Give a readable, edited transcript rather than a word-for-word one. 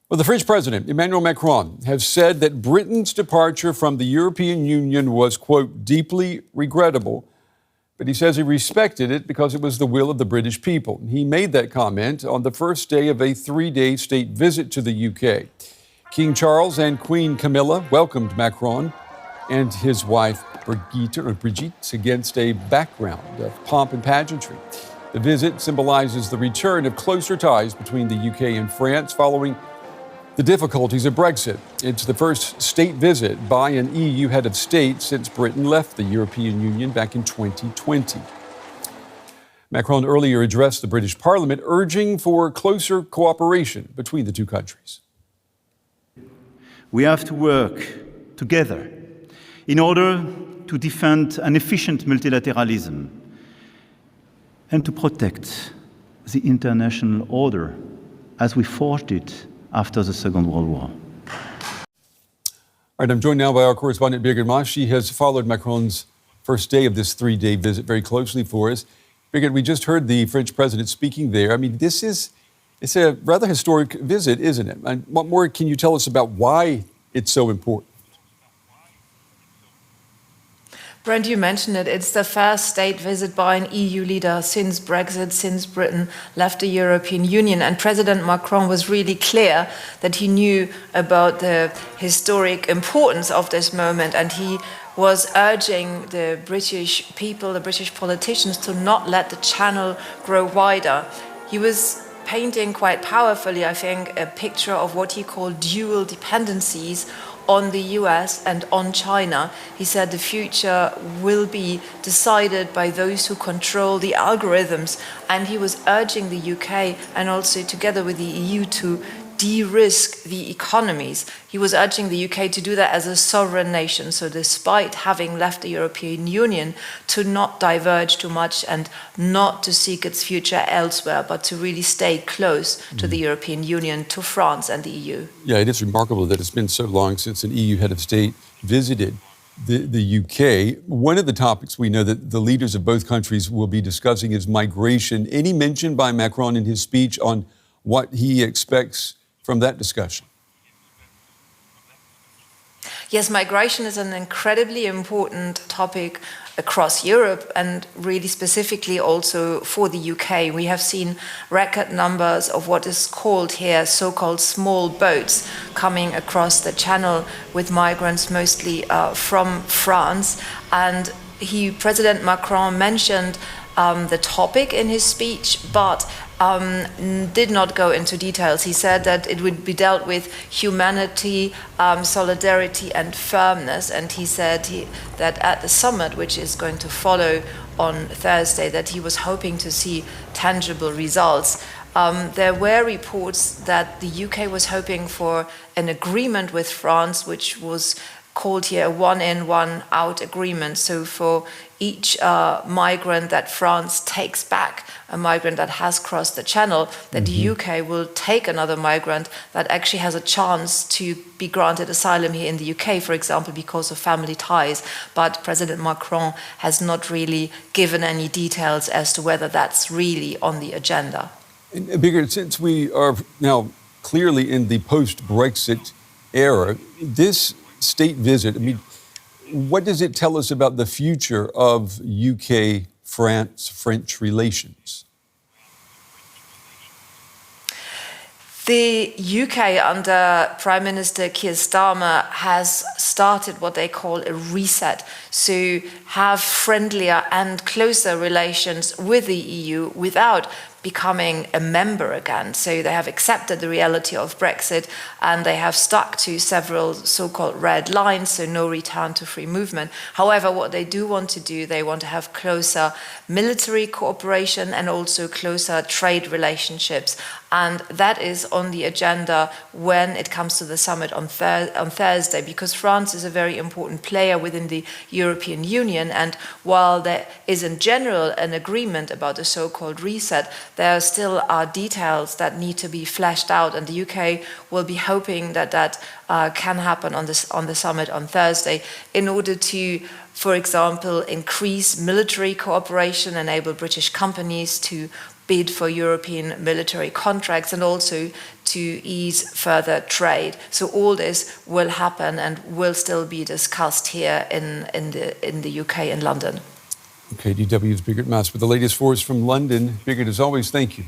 Well, the French President Emmanuel Macron has said that Britain's departure from the European Union was, quote, deeply regrettable. But he says he respected it because it was the will of the British people. He made that comment on the first day of a 3-day state visit to the UK. King Charles and Queen Camilla welcomed Macron and his wife Birgit against a background of pomp and pageantry. The visit symbolizes the return of closer ties between the UK and France following the difficulties of Brexit. It's the first state visit by an EU head of state since Britain left the European Union back in 2020. Macron earlier addressed the British Parliament, urging for closer cooperation between the two countries. We have to work together in order to defend an efficient multilateralism and to protect the international order as we forged it after the Second World War. All right, I'm joined now by our correspondent, Birgit Maas. She has followed Macron's first day of this 3-day visit very closely for us. Birgit, we just heard the French president speaking there. I mean, it's a rather historic visit, isn't it? And what more can you tell us about why it's so important? Brent, you mentioned it. It's the first state visit by an EU leader since Brexit, since Britain left the European Union. And President Macron was really clear that he knew about the historic importance of this moment. And he was urging the British people, the British politicians, to not let the channel grow wider. He was painting quite powerfully, I think, a picture of what he called dual dependencies on the US and on China. He said the future will be decided by those who control the algorithms, and he was urging the UK and also together with the EU to de-risk the economies. He was urging the UK to do that as a sovereign nation, so despite having left the European Union, to not diverge too much and not to seek its future elsewhere, but to really stay close to the European Union, to France and the EU. Yeah, it is remarkable that it's been so long since an EU head of state visited the UK. One of the topics we know that the leaders of both countries will be discussing is migration. Any mention by Macron in his speech on what he expects from that discussion? Yes, migration is an incredibly important topic across Europe and really specifically also for the UK. We have seen record numbers of what is called here so-called small boats coming across the channel with migrants mostly from France. And President Macron mentioned the topic in his speech, but did not go into details. He said that it would be dealt with humanity, solidarity and firmness. And he said that at the summit, which is going to follow on Thursday, that he was hoping to see tangible results. There were reports that the UK was hoping for an agreement with France, which was called here a one-in, one-out agreement. So for each migrant that France takes back, a migrant that has crossed the channel, that the UK will take another migrant that actually has a chance to be granted asylum here in the UK, for example, because of family ties. But President Macron has not really given any details as to whether that's really on the agenda. And Birgit, since we are now clearly in the post-Brexit era, this state visit, I mean, what does it tell us about the future of UK-France-French relations? The UK under Prime Minister Keir Starmer has started what they call a reset, so have friendlier and closer relations with the EU without becoming a member again. So they have accepted the reality of Brexit and they have stuck to several so-called red lines, so no return to free movement. However, what they do want to do, they want to have closer military cooperation and also closer trade relationships. And that is on the agenda when it comes to the summit on Thursday, because France is a very important player within the European Union. And while there is in general an agreement about the so-called reset, there still are details that need to be fleshed out. And the UK will be hoping that that can happen on the summit on Thursday in order to, for example, increase military cooperation, enable British companies to bid for European military contracts and also to ease further trade. So all this will happen and will still be discussed here in the UK in London. Okay, DW's Birgit Maas with the latest for us from London. Birgit, as always, thank you.